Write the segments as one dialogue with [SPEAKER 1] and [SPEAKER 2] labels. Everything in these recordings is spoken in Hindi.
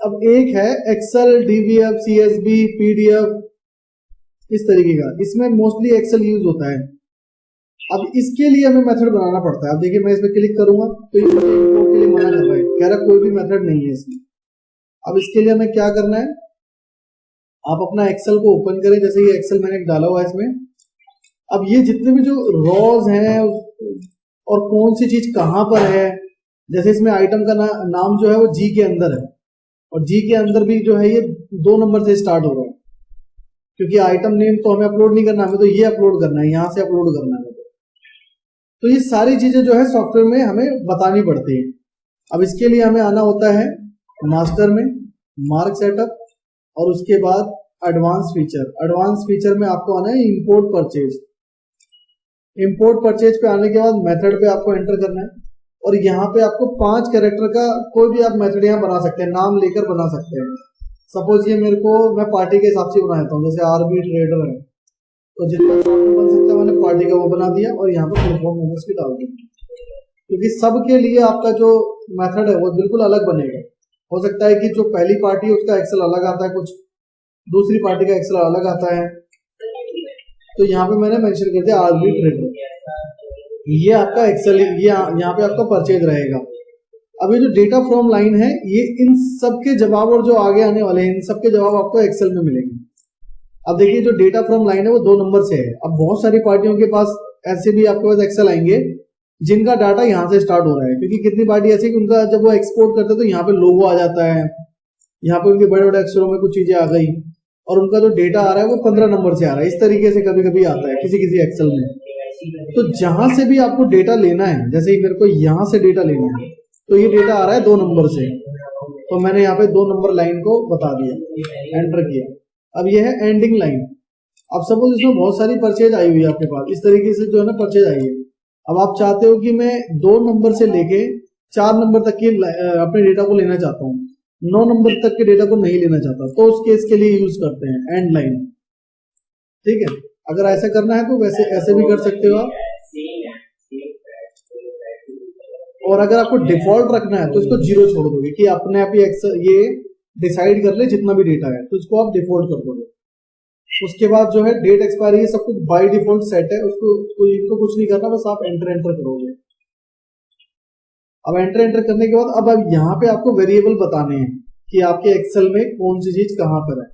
[SPEAKER 1] अब एक है एक्सेल, डीवीएफ, सीएसबी, पीडीएफ, इस तरीके का। इसमें मोस्टली एक्सेल यूज होता है। अब इसके लिए हमें मेथड बनाना पड़ता है। अब देखिए मैं इस पर क्लिक करूंगा तो ये मुझे इंपोर्ट के लिए मना कर रहा है, कह रहा कोई भी मेथड नहीं है इसमें। अब इसके लिए हमें क्या करना है, आप अपना एक्सेल को ओपन करें। जैसे ये एक्सेल मैंने डाला हुआ है इसमें। अब ये जितने भी जो रॉज हैं और कौन सी चीज कहां पर है, जैसे इसमें आइटम का नाम जो है वो जी के अंदर है, और जी के अंदर भी जो है ये 2 नंबर से स्टार्ट हो रहा है, क्योंकि आइटम नेम तो हमें अपलोड नहीं करना, हमें तो ये अपलोड करना है, यहां से अपलोड करना है। तो ये सारी चीजें जो है सॉफ्टवेयर में हमें बतानी पड़ती है। अब इसके लिए हमें आना होता है मास्टर में, मार्क सेटअप, और उसके बाद एडवांस फीचर। एडवांस फीचर में आपको आना है इंपोर्ट परचेज। इंपोर्ट परचेज पे आने के बाद मेथड पे आपको एंटर करना है, और यहाँ पे आपको 5 कैरेक्टर का कोई भी आप मेथड यहाँ बना सकते हैं, नाम लेकर बना सकते हैं। सपोज ये मैं पार्टी के हिसाब से बना देता हूँ, जैसे आरबी ट्रेडर है, तो जितना बन सकता है मैंने पार्टी का वो बना दिया, और यहाँ पर परफॉर्म मेंबर्स भी डाल दिया, क्योंकि सबके लिए आपका जो मेथड है वो बिल्कुल अलग बनेगा। हो सकता है कि जो पहली पार्टी है उसका एक्सेल अलग आता है, कुछ दूसरी पार्टी का एक्सेल अलग आता है। तो यहाँ पे मैंने मेंशन कर दिया आरबी ट्रेडर, ये आपका एक्सेल, ये यहाँ पे आपका परचेज रहेगा। अब ये जो डेटा फ्रॉम लाइन है, ये इन सब के जवाब और जो आगे आने वाले हैं इन सब के जवाब आपको एक्सेल में मिलेंगे। अब देखिए जो डेटा फ्रॉम लाइन है वो 2 नंबर से है। अब बहुत सारी पार्टियों के पास ऐसे भी आपके पास एक्सेल आएंगे जिनका डाटा यहाँ से स्टार्ट हो रहा है, क्योंकि कितनी पार्टी ऐसी कि उनका जब वो एक्सपोर्ट करते हैं तो यहाँ पे लोगो आ जाता है, यहाँ पे उनके बड़े बड़े अक्षरों में कुछ चीजें आ गई, और उनका जो डेटा आ रहा है वो 15 नंबर से आ रहा है। इस तरीके से कभी कभी आता है किसी किसी एक्सेल में। तो जहां से भी आपको डेटा लेना है, जैसे ही मेरे को यहाँ से डेटा लेना है, तो ये डेटा आ रहा है 2 नंबर से, तो मैंने यहाँ पे 2 नंबर लाइन को बता दिया, एंटर किया। अब ये है एंडिंग लाइन। अब सपोज इसमें बहुत सारी परचेज आई हुई है आपके पास, इस तरीके से जो है ना परचेज आई है। अब आप चाहते हो कि मैं 2 नंबर से लेके 4 नंबर तक के अपने डेटा को लेना चाहता हूँ, 9 नंबर तक के डेटा को नहीं लेना चाहता, तो उस केस के लिए यूज करते हैं एंड लाइन। ठीक है, अगर ऐसा करना है तो वैसे ऐसे भी कर सकते हो आप, और अगर आपको डिफॉल्ट रखना है तो इसको 0 छोड़ दोगे कि अपने आप ही ये डिसाइड कर ले जितना भी डेटा है, तो इसको आप डिफॉल्ट कर दोगे। उसके बाद जो है डेट एक्सपायरी, ये सब कुछ बाय डिफॉल्ट सेट है, उसको इनको कुछ नहीं करना, बस आप एंटर करोगे। अब एंटर करने के बाद अब यहाँ पे आपको वेरिएबल बताने हैं कि आपके एक्सेल में कौन सी चीज कहां पर है।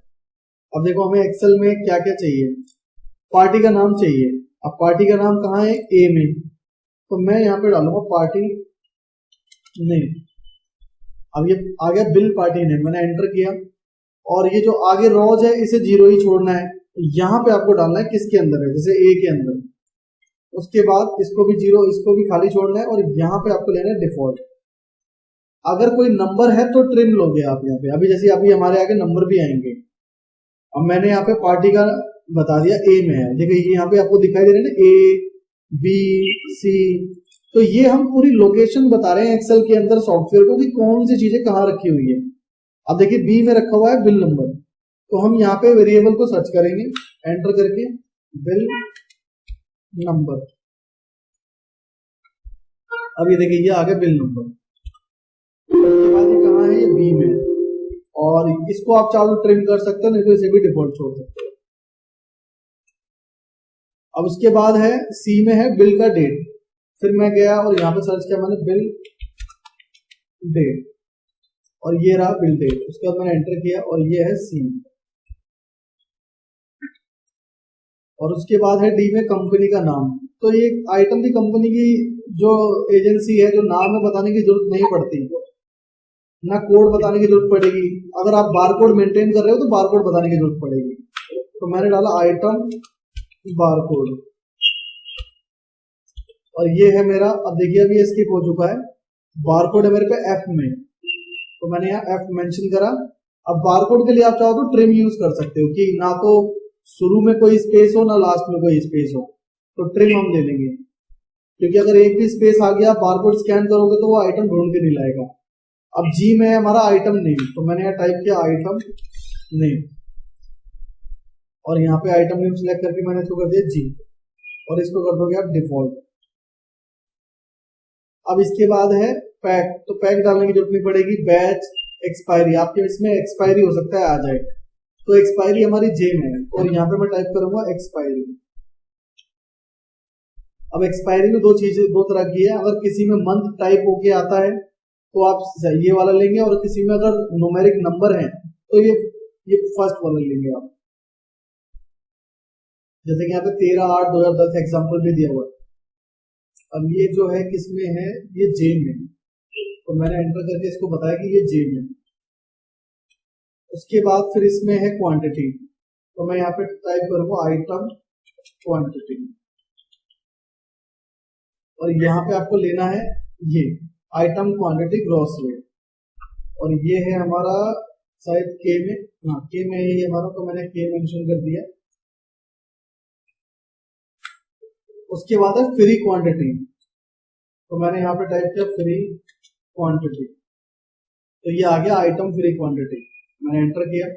[SPEAKER 1] अब देखो हमें एक्सेल में क्या क्या चाहिए, पार्टी का नाम चाहिए। अब पार्टी का नाम कहाँ है, ए में, तो मैं यहाँ पे डालूंगा पार्टी नेम। अब ये आ गया बिल पार्टी नेम, मैंने एंटर किया, और ये जो आगे रॉज है इसे 0 ही छोड़ना है। यहाँ पे आपको डालना है किसके अंदर है, जैसे ए के अंदर, उसके बाद इसको भी 0, इसको भी खाली छोड़ना है, और यहाँ पे आपको लेना है डिफॉल्ट। अगर कोई नंबर है तो ट्रिम लोगे आप यहाँ पे, अभी जैसे अभी हमारे आगे नंबर भी आएंगे। अब मैंने यहाँ पे पार्टी का बता दिया ए में है, देखिए यहाँ पे आपको दिखाई दे रहा है ना ए बी सी, तो ये हम पूरी लोकेशन बता रहे हैं एक्सेल के अंदर सॉफ्टवेयर को कि कौन सी चीजें कहाँ रखी हुई है। अब देखिए बी में रखा हुआ है बिल नंबर, तो हम यहाँ पे वेरिएबल को सर्च करेंगे एंटर करके बिल नंबर। अब ये देखिए ये आ गया बिल नंबर, उसके बाद ये कहाँ है, ये बी में, और इसको आप चाहो ट्रिम कर सकते हो, नहीं तो इसे भी डिफॉल्ट छोड़ सकते हो। अब उसके बाद है सी में है बिल का डेट, फिर मैं गया और यहाँ पे सर्च किया मैंने बिल डेट, और ये रहा बिल डेट। उसके बाद मैंने एंटर किया और ये है सी, और उसके बाद है डी में कंपनी का नाम। तो ये आइटम की कंपनी की जो एजेंसी है, जो नाम है बताने की जरूरत नहीं पड़ती, ना कोड बताने की जरूरत पड़ेगी। अगर आप बारकोड मेंटेन कर रहे हो तो बारकोड बताने की जरूरत पड़ेगी। तो मैंने डाला आइटम बारकोड, और ये है मेरा। अब देखिए अभी स्किप हो चुका है, बारकोड है मेरे पे एफ में, तो मैंने यहाँ एफ मेंशन करा। अब बारकोड के लिए आप चाहो तो ट्रिम यूज कर सकते हो कि ना तो शुरू में कोई स्पेस हो ना लास्ट में कोई स्पेस हो, तो ट्रिम हम ले लेंगे, क्योंकि अगर एक भी स्पेस आ गया बारकोड स्कैन करोगे तो वो आइटम ढूंढ के नहीं लाएगा। अब जी में है हमारा आइटम नेम, तो मैंने यहाँ टाइप किया आइटम नेम, और यहाँ पे आइटम नेम सिलेक्ट करके मैंने इसको कर दिया जी, और इसको कर दोगे आप डिफॉल्ट। अब इसके बाद है पैक, तो पैक डालने की जरूरत नहीं पड़ेगी। बैच, एक्सपायरी, आपके इसमें एक्सपायरी हो सकता है आ जाए, तो एक्सपायरी हमारी जे में है और यहाँ पे मैं टाइप करूंगा एक्सपायरी। अब एक्सपायरी में दो तरह की है, अगर किसी में मंथ टाइप होके आता है तो आप ये वाला लेंगे, और किसी में अगर न्यूमेरिक नंबर है तो ये फर्स्ट वाला लेंगे आप। जैसे कि यहाँ पे 13/8/2010 एग्जाम्पल भी दिया हुआ है। अब ये जो है किसमें है, ये जे में, तो मैंने एंटर करके इसको बताया कि ये जे में। उसके बाद फिर इसमें है क्वांटिटी, तो मैं यहाँ पे टाइप करूंगा आइटम क्वांटिटी, और यहाँ पे आपको लेना है ये आइटम क्वांटिटी ग्रॉस वेट, और ये है हमारा शायद के में, हाँ के में है ये हमारा, तो मैंने के मेंशन कर दिया। उसके बाद है फ्री क्वांटिटी, तो मैंने यहाँ पे टाइप किया फ्री क्वांटिटी, तो ये आ गया आइटम फ्री क्वांटिटी। मैंने एंटर किया,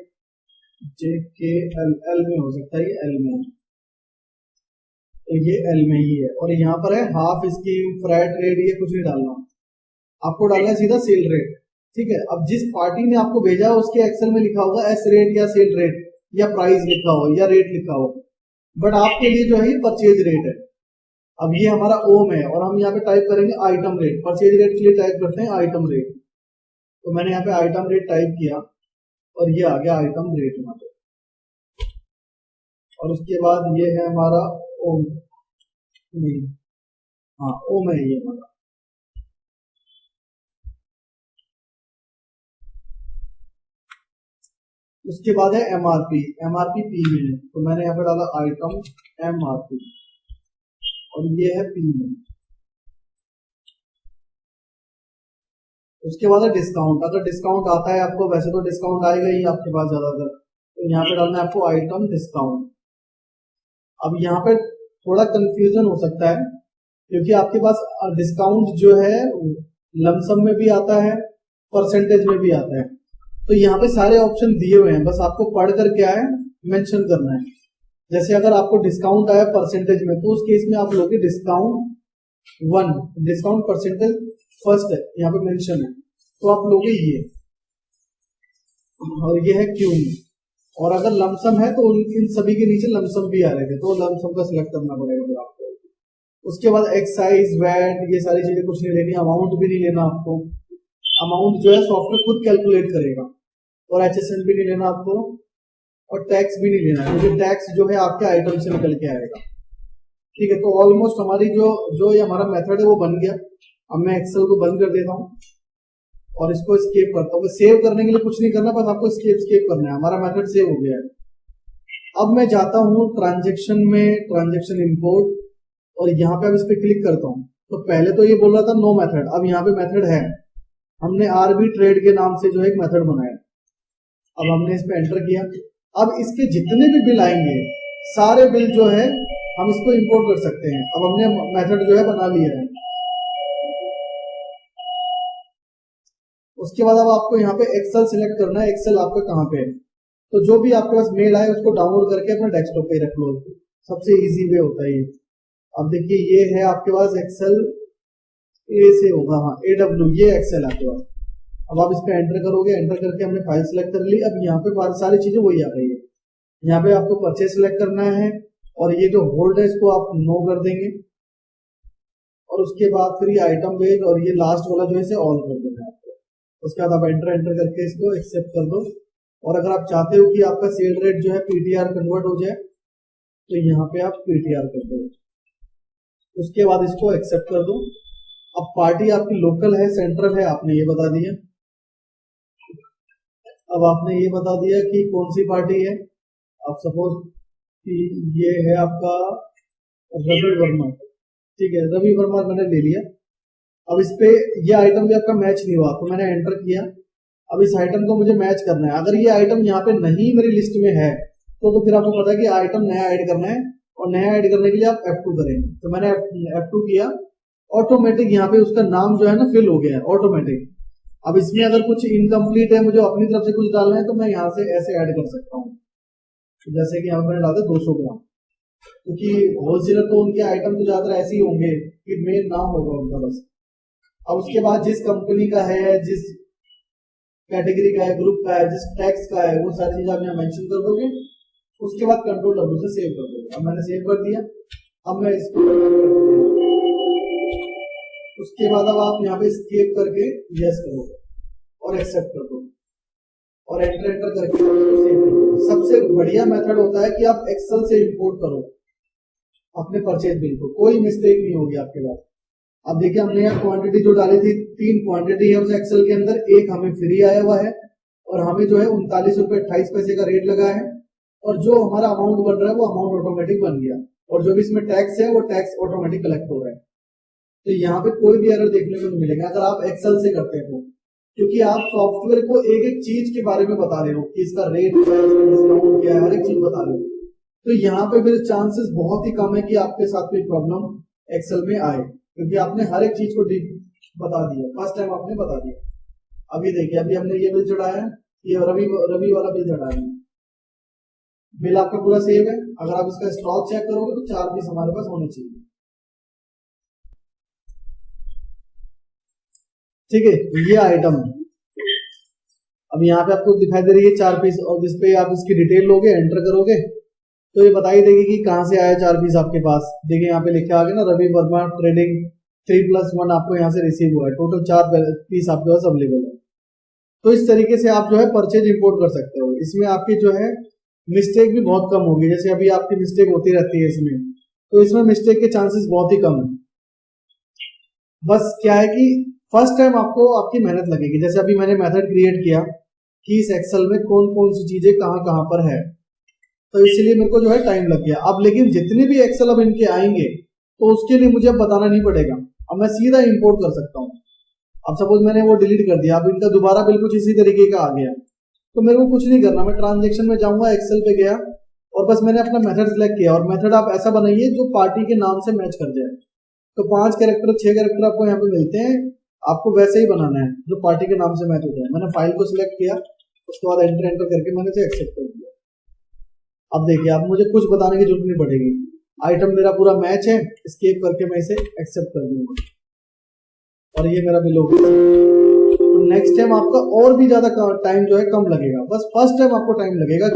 [SPEAKER 1] जे के एल में हो सकता है, ये एल में, तो ये एल में ही है। और यहाँ पर है हाफ स्कीम, फ्रैट रेट, ये कुछ नहीं डालना, आपको डालना है सीधा सेल रेट। ठीक है, अब जिस पार्टी ने आपको भेजा है उसके एक्सेल में लिखा होगा एस रेट या सेल रेट या प्राइस लिखा हो या रेट लिखा हो, बट आपके लिए जो है ये परचेज रेट है। अब ये हमारा ओम है और हम यहाँ पे टाइप करेंगे आइटम रेट, परचेज रेट के लिए टाइप करते हैं आइटम रेट, तो मैंने यहाँ पे आइटम रेट टाइप किया और ये आ गया आइटम रेट यहाँ पे। और उसके बाद ये है हमारा ओम, नहीं हाँ ओम है ये हमारा। उसके बाद है एमआरपी, एमआरपी पी में है, तो मैंने यहाँ पे डाला आइटम एमआरपी, और ये है पी में। उसके बाद है डिस्काउंट, अगर डिस्काउंट आता है आपको, वैसे तो डिस्काउंट आएगा ही आपके पास ज्यादातर, तो यहाँ पे डालना है आपको आइटम डिस्काउंट। अब यहाँ पे थोड़ा कंफ्यूजन हो सकता है क्योंकि आपके पास डिस्काउंट जो है लमसम में भी आता है, परसेंटेज में भी आता है, तो यहाँ पे सारे ऑप्शन दिए हुए हैं, बस आपको पढ़कर क्या है मेंशन करना है। जैसे अगर आपको डिस्काउंट आया परसेंटेज में, तो उस केस में आप लोगे डिस्काउंट 1, डिस्काउंट परसेंटेज फर्स्ट है यहाँ पे मेंशन है, तो आप लोगे ये, और ये है क्यू में। और अगर लमसम है तो इन सभी के नीचे लमसम भी आ रहे थे, तो लमसम का सिलेक्ट करना पड़ेगा फिर आपको। उसके बाद एक्साइज, वैट, ये सारी चीजें कुछ नहीं लेनी, अमाउंट भी नहीं लेना आपको, अमाउंट जो है सॉफ्टवेयर खुद कैलकुलेट करेगा, और HSN भी नहीं लेना आपको, और टैक्स भी नहीं लेना है क्योंकि टैक्स जो है आपके आइटम से निकल के आएगा। ठीक है, तो ऑलमोस्ट हमारी जो ये हमारा मेथड है वो बन गया। अब मैं एक्सेल को बंद कर देता हूँ और इसको स्केप करता हूँ। सेव करने के लिए कुछ नहीं करना, बस आपको स्केप करना है, हमारा मेथड सेव हो गया है। अब मैं जाता हूँ ट्रांजेक्शन में, ट्रांजेक्शन इंपोर्ट, और यहाँ पे अब इस पे क्लिक करता हूँ, तो पहले तो ये बोल रहा था नो मेथड, अब यहाँ पे मेथड है, हमने आरबी ट्रेड के नाम से जो एक मेथड बनाया। अब हमने इस पे एंटर किया, अब इसके जितने भी बिल आएंगे सारे बिल जो है हम इसको इंपोर्ट कर सकते हैं। अब हमने मेथड जो है बना लिया है। उसके बाद अब आपको यहाँ पे एक्सेल सिलेक्ट करना है, एक्सेल आपका कहाँ पे है, तो जो भी आपके पास मेल आए उसको डाउनलोड करके अपने डेस्कटॉप पे रख लो, सबसे इजी वे होता है ये। अब देखिए ये है आपके पास एक्सेल, ए से होगा, हाँ AW, ये एक्सेल आपके पास। अब आप इस पे एंटर करोगे, एंटर करके हमने फाइल सिलेक्ट कर ली। अब यहाँ पे सारी चीजें वही आ गई है, यहाँ पे आपको परचेज सिलेक्ट करना है, और ये जो होल्ड है इसको आप नो कर देंगे, और उसके बाद फिर ये आइटम बेस्ड और ये लास्ट वाला जो है इसे ऑल कर देना है आपको। उसके बाद आप एंटर करके इसको एक्सेप्ट कर दो, और अगर आप चाहते हो कि आपका सेल रेट जो है PTR कन्वर्ट हो जाए, तो यहाँ पे आप PTR कर दो, उसके बाद इसको एक्सेप्ट कर दो। अब पार्टी आपकी लोकल है, सेंट्रल है, आपने ये बता दिया। अब आपने ये बता दिया कि कौन सी पार्टी है, अब सपोज कि ये है आपका रवि वर्मा, ठीक है, रवि वर्मा मैंने ले लिया। अब इस पे ये आइटम भी आपका मैच नहीं हुआ, तो मैंने एंटर किया। अब इस आइटम को मुझे मैच करना है, अगर ये आइटम यहाँ पे नहीं मेरी लिस्ट में है तो फिर आपको पता है कि आइटम नया ऐड करना है, और नया ऐड करने के लिए आप F2 करेंगे, तो मैंने F2 किया, ऑटोमेटिक यहाँ पे उसका नाम जो है ना फिल हो गया है ऑटोमेटिक। अब इसमें अगर कुछ इनकम्प्लीट है, मुझे अपनी तरफ से कुछ डालना है, तो मैं यहाँ से ऐसे ऐड कर सकता हूँ, जैसे कि यहाँ पर डाल दे 200 ग्राम, क्योंकि होलसेलर तो उनके आइटम तो ज्यादा ऐसे ही होंगे कि मेन नाम होगा उनका बस। अब उसके बाद जिस कंपनी का है, जिस कैटेगरी का है, ग्रुप का है, जिस टैक्स का है, वो सारी चीज आप यहाँ मेंशन कर दोगे। उसके बाद कंट्रोल W से सेव कर दोगे। अब मैंने सेव कर दिया। अब मैं इसको उसके बाद अब आप यहाँ पे स्केप करके यस करोगे और एक्सेप्ट कर दोगे और एंटर एंटर करके सेव कर दोगे। सबसे बढ़िया मेथड होता है कि आप एक्सेल से इंपोर्ट करो अपने परचेज बिल को, कोई मिस्टेक नहीं होगी आपके पास। अब देखिए हमने यहाँ क्वांटिटी जो डाली थी, 3 क्वांटिटी है उस एक्सेल के अंदर, एक हमें फ्री आया हुआ है और हमें जो है 39 रुपए 28 पैसे का रेट लगा है और जो हमारा अमाउंट बन रहा है वो अमाउंट ऑटोमेटिक बन गया और जो भी इसमें टैक्स है वो टैक्स ऑटोमेटिक कलेक्ट हो रहा है। तो यहाँ पे कोई भी एरर देखने को नहीं मिलेगा अगर आप एक्सेल से करते हो, क्योंकि आप सॉफ्टवेयर को एक एक चीज के बारे में बता रहे हो कि इसका रेट क्या है, इसका डिस्काउंट क्या है, हर एक चीज बता रहे हो। तो यहाँ पे फिर चांसेस बहुत ही कम है कि आपके साथ कोई प्रॉब्लम एक्सेल में आए, क्योंकि आपने हर एक चीज को बता दिया, फर्स्ट टाइम आपने बता दिया। अभी देखिए अभी हमने ये बिल चढ़ाया है, ये रवि वाला बिल चढ़ाया है, बिल आपका पूरा सेव है। अगर आप इसका स्टॉक चेक करोगे तो 4 पीस हमारे पास होने चाहिए। ठीक है, ये आइटम अब यहाँ पे आपको दिखाई दे रही है 4 पीस और जिस पे आप इसकी डिटेल लोगे, एंटर करोगे तो ये बता ही देगी कि कहाँ से आया 4 पीस आपके पास। देखिए यहाँ पे लिखा आ गया ना, रवि वर्मा ट्रेडिंग 3+1 आपको यहाँ से रिसीव हुआ है, टोटल 4 पीस आपके पास अवेलेबल है। तो इस तरीके से आप जो है परचेज इंपोर्ट कर सकते हो। इसमें आपकी जो है मिस्टेक भी बहुत कम होगी, जैसे अभी आपकी मिस्टेक होती रहती है इसमें, तो इसमें मिस्टेक के चांसेस बहुत ही कम है। बस क्या है कि फर्स्ट टाइम आपको आपकी मेहनत लगेगी। जैसे अभी मैंने मेथड क्रिएट किया कि इस एक्सेल में कौन कौन सी चीजें कहाँ कहाँ पर है, तो इसलिए मेरे को जो है टाइम लग गया। अब लेकिन जितने भी एक्सेल अब इनके आएंगे तो उसके लिए मुझे अब बताना नहीं पड़ेगा, अब मैं सीधा इंपोर्ट कर सकता हूँ। अब सपोज मैंने वो डिलीट कर दिया, अब इनका दोबारा बिल कुछ इसी तरीके का आ गया, तो मेरे को कुछ नहीं करना, मैं ट्रांजेक्शन में जाऊंगा, एक्सेल पे गया और बस मैंने अपना मेथड सिलेक्ट किया। और मेथड आप ऐसा बनाइए जो पार्टी के नाम से मैच कर जाए। तो 5 कैरेक्टर 6 कैरेक्टर आपको यहाँ पे मिलते हैं, आपको वैसे ही बनाना है जो पार्टी के नाम से मैच हो जाए। मैंने फाइल को सिलेक्ट किया, उसके बाद एंटर एंटर करके मैंने इसे एक्सेप्ट कर दिया। अब देखिए अब मुझे कुछ बताने की जरूरत नहीं पड़ेगी, आइटम मेरा पूरा मैच है, स्केप करके मैं इसे एक्सेप्ट कर दूंगा और ये मेरा बिल हो गया। तो नेक्स्ट टाइम आपका और भी ज्यादा टाइम जो है कम लगेगा। बस फर्स्ट टाइम आपको टाइम लगेगा,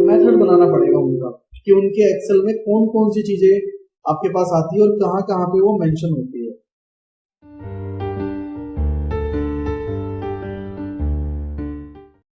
[SPEAKER 1] मेथड बनाना पड़ेगा उनका कि उनके एक्सेल में कौन कौन सी चीजें आपके पास आती है और कहाँ कहाँ पे वो मेंशन होती है।